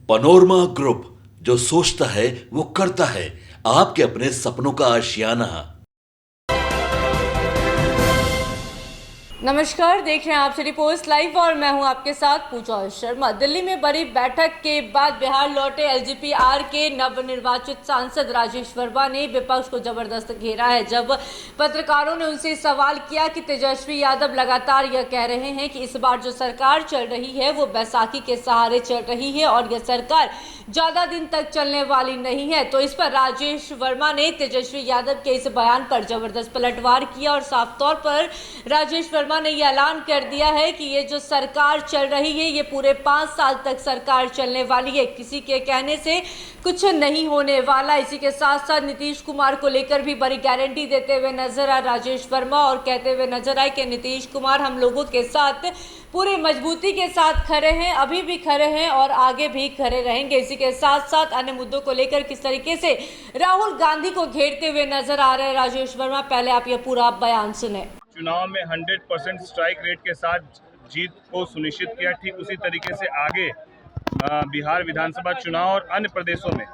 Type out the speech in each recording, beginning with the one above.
Panorama group, जो सोचता है वो करता है। आपके अपने सपनों का आशियाना। नमस्कार, देख रहे हैं आप सिटी पोस्ट लाइव और मैं हूं आपके साथ पूजा शर्मा। दिल्ली में बड़ी बैठक के बाद बिहार लौटे एलजेपी-आर के नवनिर्वाचित सांसद राजेश वर्मा ने विपक्ष को जबरदस्त घेरा है। जब पत्रकारों ने उनसे सवाल किया कि तेजस्वी यादव लगातार यह कह रहे हैं कि इस बार जो सरकार चल रही है वो बैसाखी के सहारे चल रही है और यह सरकार ज्यादा दिन तक चलने वाली नहीं है, तो इस पर राजेश वर्मा ने तेजस्वी यादव के इस बयान पर जबरदस्त पलटवार किया और साफ तौर पर राजेश वर्मा ने यह ऐलान कर दिया है कि ये जो सरकार चल रही है ये पूरे 5 साल तक सरकार चलने वाली है, किसी के कहने से कुछ नहीं होने वाला। इसी के साथ साथ नीतीश कुमार को लेकर भी बड़ी गारंटी देते हुए नजर आए राजेश वर्मा और कहते हुए नजर आए कि नीतीश कुमार हम लोगों के साथ पूरी मजबूती के साथ खड़े हैं, अभी भी खड़े हैं और आगे भी खड़े रहेंगे। इसी के साथ साथ अन्य मुद्दों को लेकर किस तरीके से राहुल गांधी को घेरते हुए नजर आ रहे हैं राजेश वर्मा, पहले आप ये पूरा बयान सुने। चुनाव में 100% स्ट्राइक रेट के साथ जीत को सुनिश्चित किया, ठीक उसी तरीके से आगे बिहार विधानसभा चुनाव और अन्य प्रदेशों में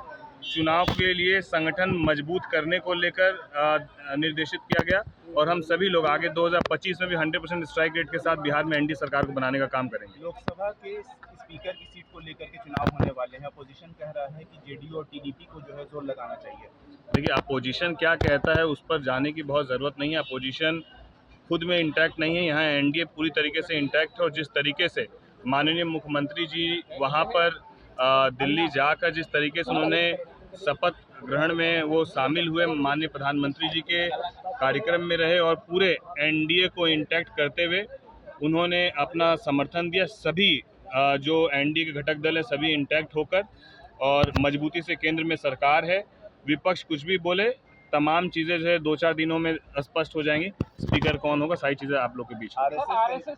चुनाव के लिए संगठन मजबूत करने को लेकर निर्देशित किया गया और हम सभी लोग आगे 2025 में भी 100% स्ट्राइक रेट के साथ बिहार में एनडीए सरकार को बनाने का काम करेंगे। लोकसभा के स्पीकर की सीट को लेकर के चुनाव होने वाले हैं। अपोजिशन कह रहा है कि जेडीयू और टीडीपी को जो है जोर लगाना चाहिए। देखिए, अपोजिशन क्या कहता है उस पर जाने की बहुत ज़रूरत नहीं है। अपोजिशन खुद में इंटैक्ट नहीं है, यहाँ एनडीए पूरी तरीके से इंटैक्ट है और जिस तरीके से माननीय मुख्यमंत्री जी वहाँ पर दिल्ली जाकर जिस तरीके से उन्होंने शपथ ग्रहण में वो शामिल हुए, माननीय प्रधानमंत्री जी के कार्यक्रम में रहे और पूरे एनडीए को इंटैक्ट करते हुए उन्होंने अपना समर्थन दिया। सभी जो एनडीए के घटक दल हैं सभी इंटैक्ट होकर और मजबूती से केंद्र में सरकार है। विपक्ष कुछ भी बोले, तमाम चीज़ें जो है 2-4 दिनों में स्पष्ट हो जाएंगी। स्पीकर कौन होगा, सारी चीज़ें आप लोग के बीच। आरएसएस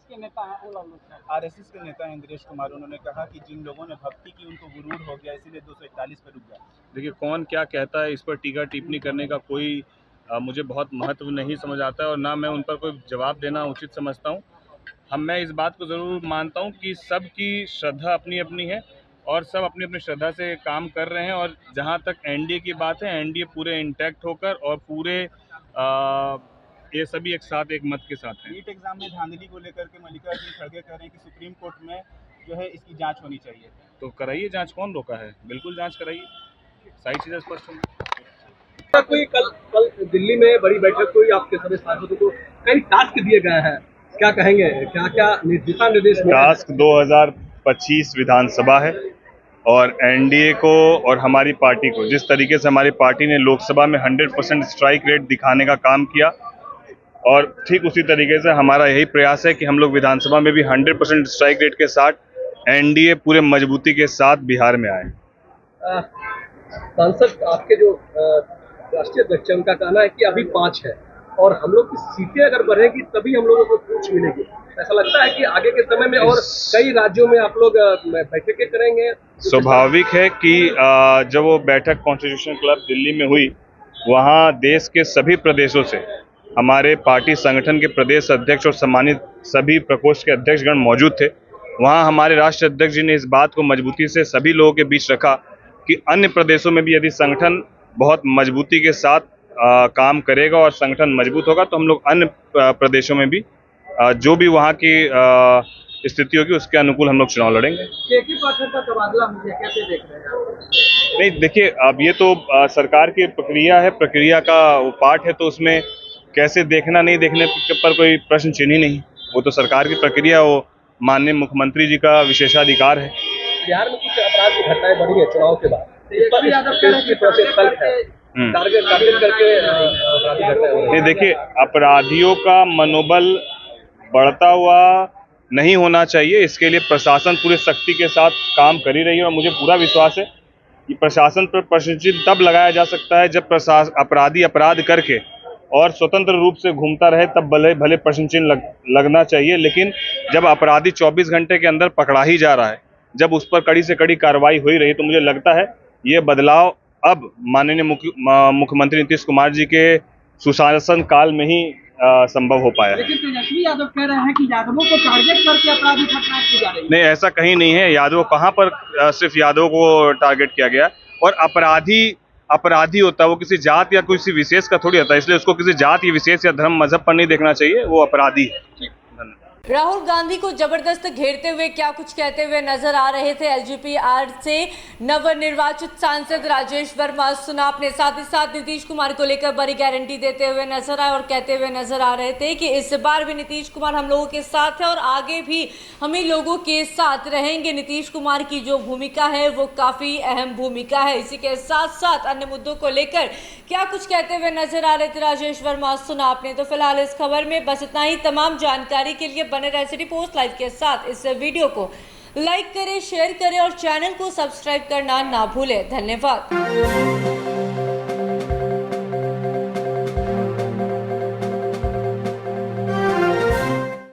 के नेता इंद्रेश कुमार, उन्होंने कहा कि जिन लोगों ने भक्ति की उनको गुरूर हो गया, इसीलिए 241 पे रुक गया। देखिए, कौन क्या कहता है इस पर टीका टिप्पणी करने का कोई मुझे बहुत महत्व नहीं समझ आता है और ना मैं उन पर कोई जवाब देना उचित समझता हूँ। मैं इस बात को ज़रूर मानता हूँ कि सबकी श्रद्धा अपनी अपनी है और सब अपनी अपनी श्रद्धा से काम कर रहे हैं और जहाँ तक एनडीए की बात है, एनडीए पूरे इंटैक्ट होकर और पूरे ये सभी एक साथ एक मत के साथ हैं। नीट एग्जाम में धांधली को लेकर के मल्लिकार्जुन खड़गे कह रहे हैं कि सुप्रीम कोर्ट में जो है इसकी जांच होनी चाहिए। तो कराइए जांच, कौन रोका है, बिल्कुल जांच कराइए, सारी चीज़ें स्पष्ट होंगी। कोई कल दिल्ली में बड़ी बैठक हुई, आपके सभी सांसदों को कई टास्क दिए गए हैं, क्या कहेंगे, क्या क्या दिशा निर्देश? टास्क 2025 विधानसभा है और एनडीए को और हमारी पार्टी को जिस तरीके से हमारी पार्टी ने लोकसभा में 100% स्ट्राइक रेट दिखाने का काम किया और ठीक उसी तरीके से हमारा यही प्रयास है कि हम लोग विधानसभा में भी 100% स्ट्राइक रेट के साथ एनडीए पूरे मजबूती के साथ बिहार में आए। सांसद आपके जो राष्ट्रीय अध्यक्ष है, उनका कहना है कि अभी 5 है और हम लोग की सीटें अगर बढ़ेगी तभी हम लोगों को कुछ मिलेगी। ऐसा लगता है कि आगे के समय में और कई राज्यों में आप लोग बैठकें करेंगे? स्वाभाविक है कि जब वो बैठक कॉन्स्टिट्यूशन क्लब दिल्ली में हुई, वहाँ देश के सभी प्रदेशों से हमारे पार्टी संगठन के प्रदेश अध्यक्ष और सम्मानित सभी प्रकोष्ठ के अध्यक्षगण मौजूद थे। वहाँ हमारे राष्ट्रीय अध्यक्ष जी ने इस बात को मजबूती से सभी लोगों के बीच रखा कि अन्य प्रदेशों में भी यदि संगठन बहुत मजबूती के साथ काम करेगा और संगठन मजबूत होगा तो हम लोग अन्य प्रदेशों में भी जो भी वहाँ की स्थिति होगी उसके अनुकूल हम लोग चुनाव लड़ेंगे। का तबादला कैसे देख रहे हैं? नहीं, देखिए, अब ये तो सरकार की प्रक्रिया है, प्रक्रिया का वो पार्ट है, तो उसमें कैसे देखना नहीं देखने पर कोई प्रश्न चिन्ह ही नहीं। वो तो सरकार की प्रक्रिया, वो माननीय मुख्यमंत्री जी का विशेषाधिकार है। बिहार में कुछ अपराध की घटनाएं बढ़ी है चुनाव के बाद, नहीं, देखिए, अपराधियों का मनोबल बढ़ता हुआ नहीं होना चाहिए, इसके लिए प्रशासन पूरे सख्ती के साथ काम कर ही रही है और मुझे पूरा विश्वास है कि प्रशासन पर प्रश्न चिन्ह तब लगाया जा सकता है जब अपराधी अपराध करके और स्वतंत्र रूप से घूमता रहे, तब भले प्रश्न चिन्ह लगना चाहिए। लेकिन जब अपराधी 24 घंटे के अंदर पकड़ा ही जा रहा है, जब उस पर कड़ी से कड़ी कार्रवाई हो ही रही, तो मुझे लगता है ये बदलाव अब माननीय मुख्यमंत्री नीतीश कुमार जी के सुशासन काल में ही संभव हो पाया है। लेकिन तेजस्वी यादव कह रहे हैं कि यादवों को टारगेट करके अपराधी घटनाएं की जा रही है। नहीं, ऐसा कहीं नहीं है। यादव कहाँ पर सिर्फ यादव को टारगेट किया गया। और अपराधी होता है वो किसी जात या किसी विशेष का थोड़ी होता है, इसलिए उसको किसी जात या विशेष या धर्म मजहब पर नहीं देखना चाहिए, वो अपराधी है। धन्यवाद। राहुल गांधी को जबरदस्त घेरते हुए क्या कुछ कहते हुए नजर आ रहे थे एलजीपीआर से नवनिर्वाचित सांसद राजेश वर्मा। सुना आपने, साथ ही साथ नीतीश कुमार को लेकर बड़ी गारंटी देते हुए नजर आए और कहते हुए नजर आ रहे थे कि इस बार भी नीतीश कुमार हम लोगों के साथ है और आगे भी हम ही लोगों के साथ रहेंगे। नीतीश कुमार की जो भूमिका है वो काफी अहम भूमिका है। इसी के साथ साथ अन्य मुद्दों को लेकर क्या कुछ कहते हुए नजर आ रहे थे राजेश वर्मा, सुना आपने। तो फिलहाल इस खबर में बस इतना ही। तमाम जानकारी के लिए बने रहे सिटी पोस्ट लाइव के साथ। इस वीडियो को लाइक करें, शेयर करें और चैनल को सब्सक्राइब करना ना भूलें। धन्यवाद।